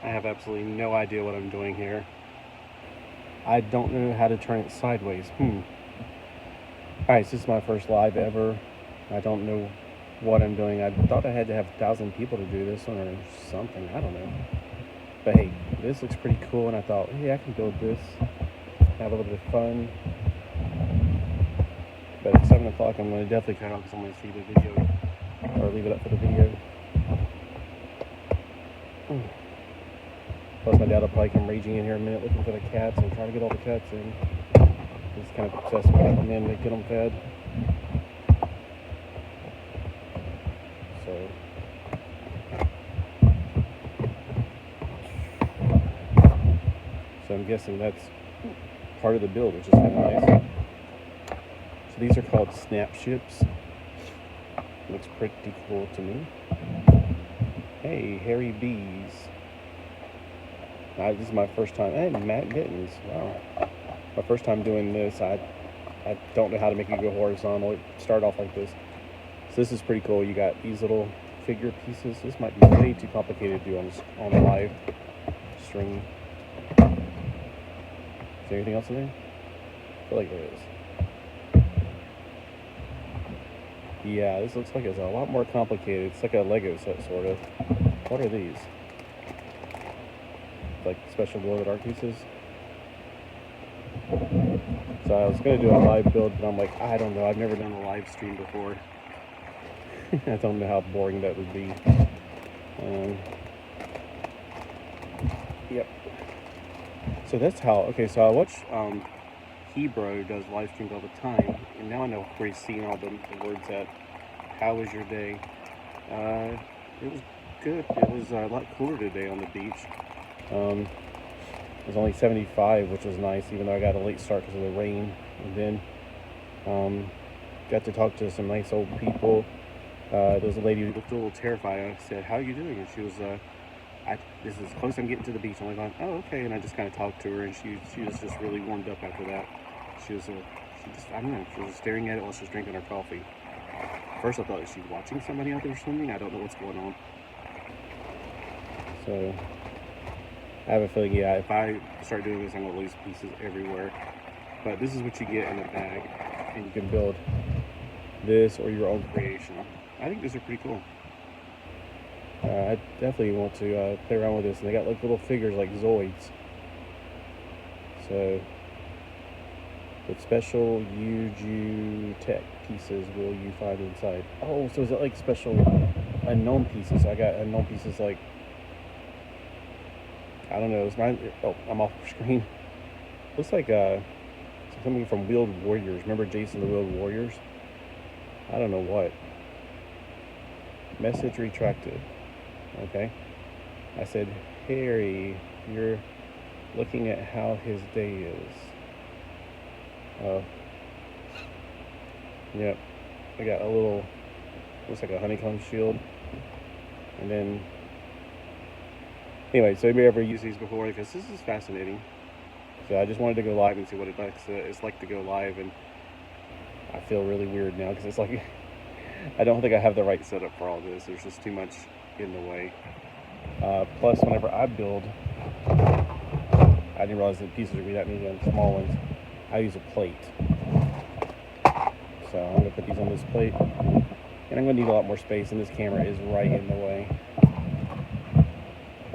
I have absolutely no idea what I'm doing here. I don't know how to turn it sideways. Alright, so this is my first live ever. I don't know what I'm doing. I thought I had to have 1,000 people to do this one or something. I don't know. But hey, this looks pretty cool, and I thought, hey, I can build this, have a little bit of fun. But at 7 o'clock, I'm going to definitely cut off because I'm going to see the video, or leave it up for the video. Plus, my dad will probably come raging in here in a minute looking for the cats and trying to get all the cats in. He's kind of obsessed with getting them in to get them fed. So I'm guessing that's part of the build, which is kind of nice. So these are called snap ships. Looks pretty cool to me. Hey, hairy bees. This is my first time. Hey, Matt Gittens. Wow. My first time doing this. I don't know how to make it go horizontal. It started off like this. So this is pretty cool. You got these little figure pieces. This might be way too complicated to do on a live stream. Is there anything else in there? I feel like there is. Yeah, this looks like it's a lot more complicated. It's like a Lego set, sort of. What are these? Like special glow-in-the-dark pieces. So I was going to do a live build, but I'm like, I don't know. I've never done a live stream before. I don't know how boring that would be. Yep. So that's how, okay, so I watch Hebrew does live streams all the time, and now I know where he's seeing all the words at. How was your day? It was good. It was a lot cooler today on the beach. It was only 75, which was nice, even though I got a late start because of the rain. And then got to talk to some nice old people. There was a lady who looked a little terrified. I said, how are you doing? And she was, this is close, I'm getting to the beach. I'm like, going, oh, okay. And I just kind of talked to her, and she was just really warmed up after that. She was staring at it while she was drinking her coffee. First I thought she was watching somebody out there swimming. I don't know what's going on. So I have a feeling, yeah, if I start doing this, I'm going to lose pieces everywhere. But this is what you get in a bag, and you can build this or your own creation. I think these are pretty cool. I definitely want to play around with this, and they got like little figures like Zoids. So, with special UG Tech pieces will you find inside? Oh, so is it like special unknown pieces? I got unknown pieces like, I don't know, it's mine. Oh, I'm off screen. Looks like something from Wheeled Warriors. Remember Jason the Wheeled Warriors? I don't know what. Message retracted. Okay. I said, Harry, you're looking at how his day is. Oh. Yep. I got a little, looks like a honeycomb shield. And then, anyway, so anybody ever used these before? Because this is fascinating. So I just wanted to go live and see what it's like to go live, and I feel really weird now because it's like I don't think I have the right setup for all this. There's just too much in the way. Plus, whenever I build, I didn't realize that pieces would be that many small ones. I use a plate. So I'm going to put these on this plate, and I'm going to need a lot more space, and this camera is right in the way.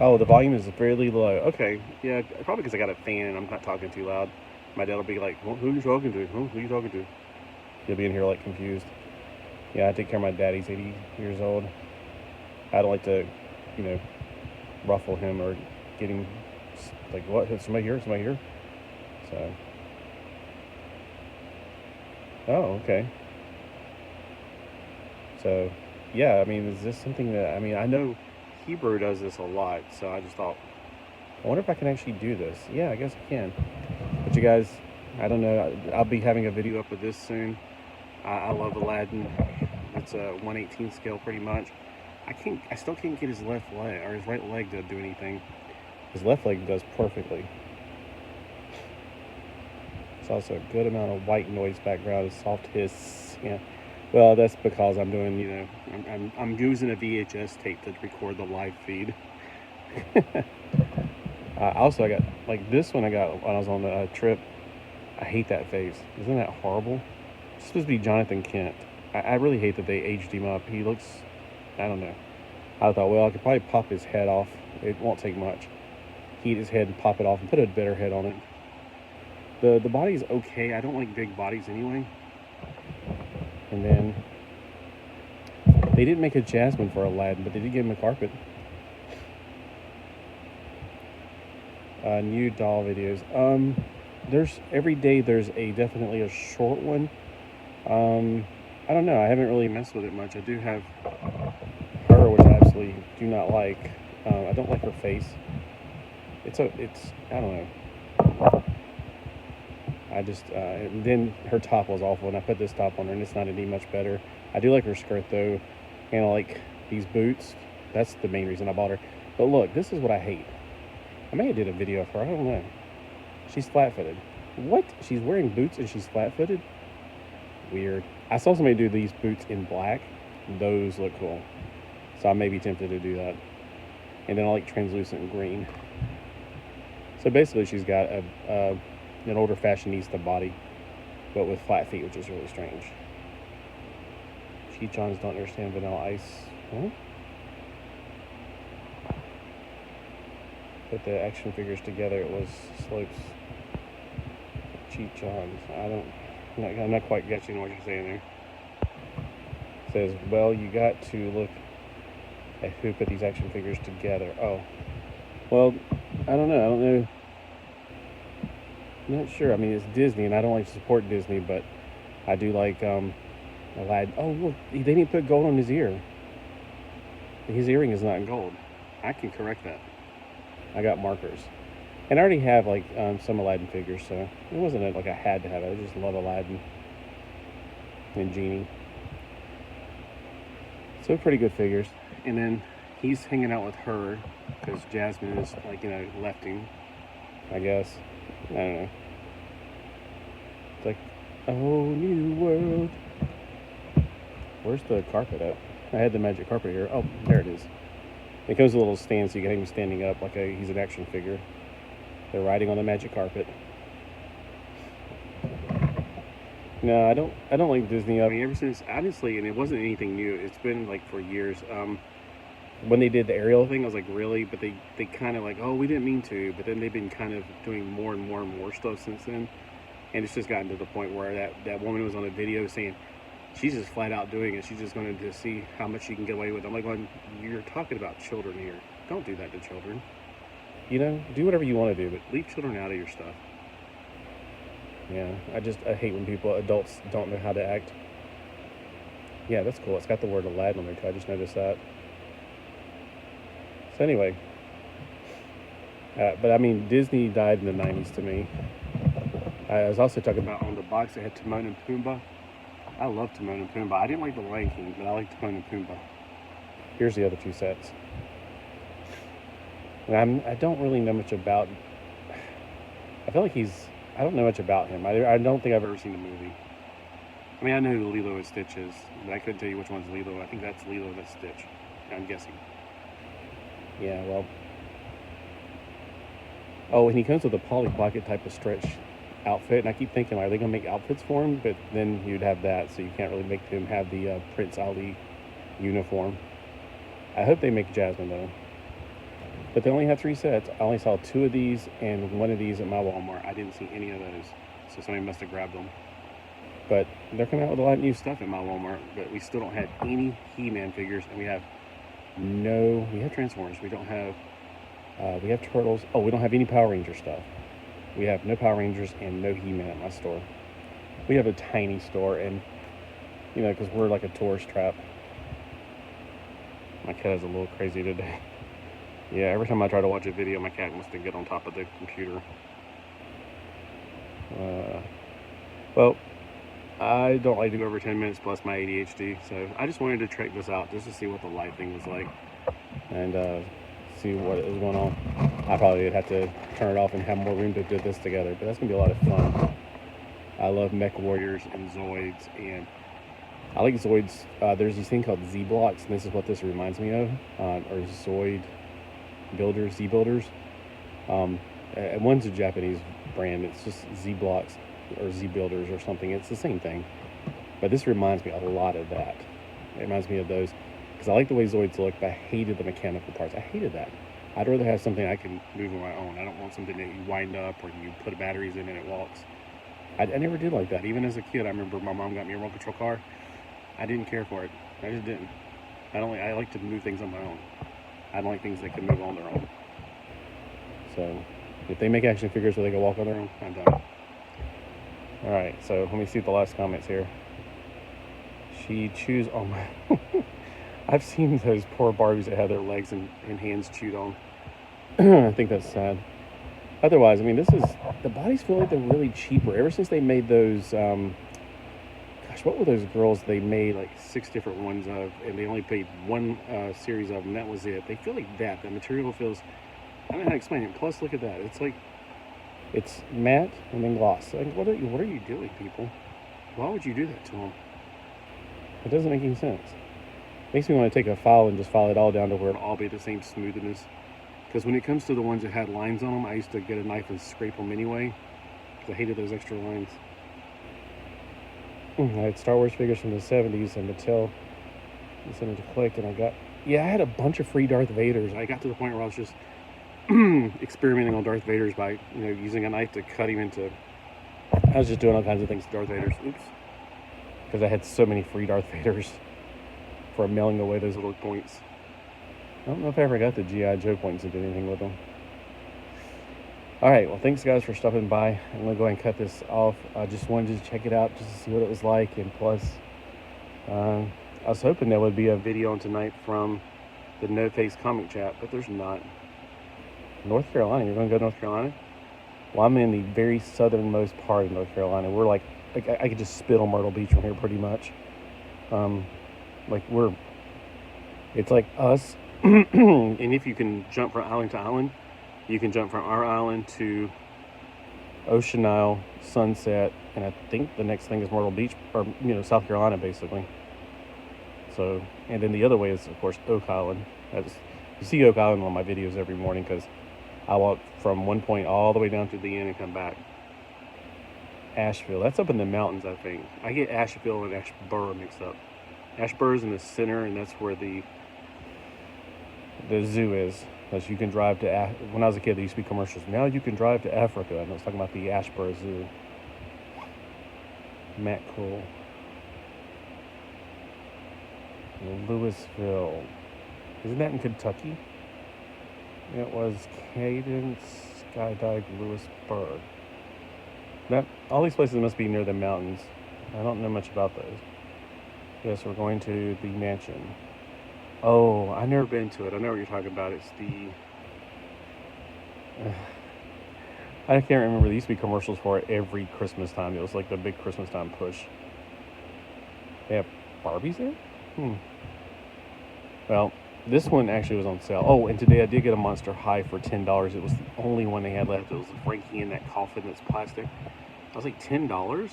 Oh, the volume is fairly low. Okay, yeah, probably because I got a fan and I'm not talking too loud. My dad will be like, well, who are you talking to? Who are you talking to? He'll be in here like confused. Yeah, I take care of my dad. He's 80 years old. I don't like to, ruffle him or get him like, what? Somebody here? Somebody here? So. Oh, okay. So, yeah, I mean, is this something that, I know Hebrew does this a lot, so I just thought, I wonder if I can actually do this. Yeah, I guess I can. But you guys, I don't know, I'll be having a video up of this soon. I love Aladdin. It's a 1/18 scale pretty much. I still can't get his left leg, or his right leg to do anything. His left leg does perfectly. It's also a good amount of white noise background, a soft hiss. Yeah. Well, that's because I'm doing, I'm using a VHS tape to record the live feed. Also, I got, like, this one I got when I was on the trip. I hate that face. Isn't that horrible? It's supposed to be Jonathan Kent. I really hate that they aged him up. He looks, I don't know. I thought, well, I could probably pop his head off. It won't take much. Heat his head and pop it off and put a better head on it. The body's okay. I don't like big bodies anyway. And then they didn't make a Jasmine for Aladdin, but they did give him a carpet. New doll videos. There's every day there's definitely a short one. I don't know. I haven't really messed with it much. I do have her, which I absolutely do not like. I don't like her face. It's I don't know. I just then her top was awful, and I put this top on her, and it's not any much better. I do like her skirt though, and I like these boots. That's the main reason I bought her. But look, this is what I hate. I may have did a video of her. I don't know. She's flat-footed. What? She's wearing boots and she's flat-footed? Weird. I saw somebody do these boots in black. Those look cool. So I may be tempted to do that. And then I like translucent green. So basically she's got an older fashionista body, but with flat feet, which is really strange. Cheechons don't understand Vanilla Ice. Huh? Put the action figures together, it was Slopes. Cheechons. I'm not quite getting what you're saying there. It says, well, you got to look at who put these action figures together. Oh. Well, I don't know. I'm not sure. I mean, it's Disney, and I don't like to support Disney, but I do like Aladdin. Oh, look, they didn't put gold on his ear. His earring is not gold. I can correct that. I got markers. And I already have, like, some Aladdin figures, so it wasn't like I had to have it. I just love Aladdin and Genie. So pretty good figures. And then he's hanging out with her because Jasmine is, like, left him, I guess. I don't know. It's like a whole new world. Where's the carpet at? I had the magic carpet here. Oh, there it is. It comes with a little stand, so you can have him standing up like he's an action figure. They're riding on the magic carpet. No, I don't like Disney. I mean, ever since, honestly, and it wasn't anything new. It's been like for years. When they did the Ariel thing, I was like, really? But they kind of like, oh, we didn't mean to. But then they've been kind of doing more and more and more stuff since then. And it's just gotten to the point where that woman was on a video saying, she's just flat out doing it. She's just going to see how much she can get away with. I'm like, well, you're talking about children here. Don't do that to children. Do whatever you want to do, but leave children out of your stuff. Yeah, I hate when adults don't know how to act. Yeah, that's cool. It's got the word Aladdin on there too. I just noticed that. So anyway, but I mean, Disney died in the 90s to me. I was also talking about on the box it had Timon and Pumbaa. I love Timon and Pumbaa. I didn't like the Lion King, but I like Timon and Pumbaa. Here's the other two sets. And I don't really know much about. I feel like I don't know much about him. I don't think I've ever seen the movie. I mean, I know who Lilo and Stitch is, but I couldn't tell you which one's Lilo. I think that's Lilo and that's Stitch. I'm guessing. Yeah, well. Oh, and he comes with a Polly Pocket type of stretch outfit, and I keep thinking, are they going to make outfits for him? But then you'd have that, so you can't really make him have the Prince Ali uniform. I hope they make Jasmine, though. But they only have 3 sets. I only saw 2 of these and 1 of these at my Walmart. I didn't see any of those, so somebody must have grabbed them. But they're coming out with a lot of new stuff at my Walmart, but we still don't have any He-Man figures, and we have Transformers. We don't have, we have Turtles. Oh, we don't have any Power Ranger stuff. We have no Power Rangers and no He-Man at my store. We have a tiny store, and, because we're like a tourist trap. My cat is a little crazy today. Yeah, every time I try to watch a video, my cat wants to get on top of the computer. Well, I don't like to go over 10 minutes plus my ADHD, so I just wanted to check this out just to see what the light thing was like and see what is going on. I probably would have to turn it off and have more room to do this together, but that's going to be a lot of fun. I love Mech Warriors and Zoids, and I like Zoids. There's this thing called Z-Blocks, and this is what this reminds me of, or Zoid. builders, Z builders. And one's a Japanese brand. It's just Z blocks or Z builders or something. It's the same thing. But this reminds me a lot of that. It reminds me of those because I like the way Zoids look, but I hated the mechanical parts. I hated that. I'd rather have something I can move on my own. I don't want something that you wind up or you put batteries in and it walks. I never did like that. Even as a kid, I remember my mom got me a remote control car. I didn't care for it. I just didn't. I like to move things on my own. I don't like things that can move on their own. So if they make action figures where they can walk on their own, I'm done. All right, so let me see the last comments here. She chews on my... I've seen those poor Barbies that have their legs and hands chewed on. I think that's sad. Otherwise, I mean, the bodies feel like they're really cheaper. Ever since they made those, gosh, what were those girls they made like 6 different ones of, and they only paid one series of them, that was it. They feel like that. The material feels, I don't know how to explain it. Plus, look at that. It's like, it's matte and then gloss. Like, what are you doing, people? Why would you do that to them? It doesn't make any sense. Makes me want to take a file and just file it all down to where it'll all be the same smoothness. Because when it comes to the ones that had lines on them, I used to get a knife and scrape them anyway. Because I hated those extra lines. I had Star Wars figures from the 70s and Mattel decided to collect, and I had a bunch of free Darth Vaders. I got to the point where I was just experimenting on Darth Vaders by, using a knife to cut him into... I was just doing all kinds of things to Darth Vaders. Oops. Because I had so many free Darth Vaders for mailing away those little points. I don't know if I ever got the G.I. Joe points and did anything with them. Alright, well, thanks guys for stopping by. I'm going to go ahead and cut this off. I just wanted to check it out just to see what it was like. And plus, I was hoping there would be a video on tonight from the No Face comic chat, but there's not. North Carolina? You're going to go to North Carolina? Well, I'm in the very southernmost part of North Carolina. We're like I could just spit on Myrtle Beach from here pretty much. It's like us. And if you can jump from island to island, you can jump from our island to Ocean Isle, Sunset, and I think the next thing is Myrtle Beach, or South Carolina, basically. So, and then the other way is, of course, Oak Island. You see Oak Island on my videos every morning because I walk from one point all the way down to the end and come back. Asheville, that's up in the mountains, I think. I get Asheville and Asheboro mixed up. Asheboro's in the center, and that's where the zoo is. Because you can drive to, when I was a kid, there used to be commercials. Now you can drive to Africa, and I was talking about the Asheboro Zoo. Matt Cole. Louisville. Isn't that in Kentucky? It was Cadence Skydive Lewisburg. All these places must be near the mountains. I don't know much about those. Yes, we're going to the mansion. Oh, I've never been to it. I know what you're talking about. It's the... I can't remember. There used to be commercials for it every Christmas time. It was like the big Christmas time push. They have Barbies there? Well, this one actually was on sale. Oh, and today I did get a Monster High for $10. It was the only one they had left. It was Frankie in that coffin that's plastic. I was like, $10?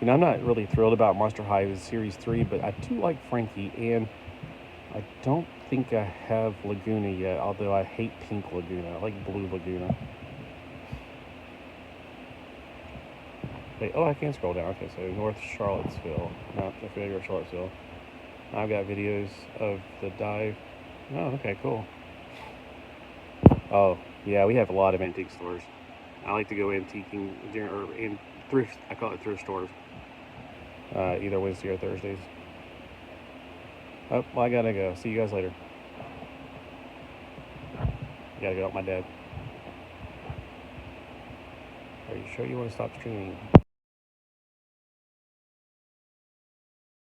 I'm not really thrilled about Monster High Series 3, but I do like Frankie, and I don't think I have Laguna yet, although I hate pink Laguna. I like blue Laguna. I can scroll down. Okay, so North Charlottesville. No, I forget where Charlottesville. I've got videos of the dive. Oh, okay, cool. Oh, yeah, we have a lot of antique stores. I like to go antiquing in thrift. I call it thrift stores. Either Wednesday or Thursdays. Oh, well, I gotta go. See you guys later. Gotta go help my dad. Are you sure you want to stop streaming?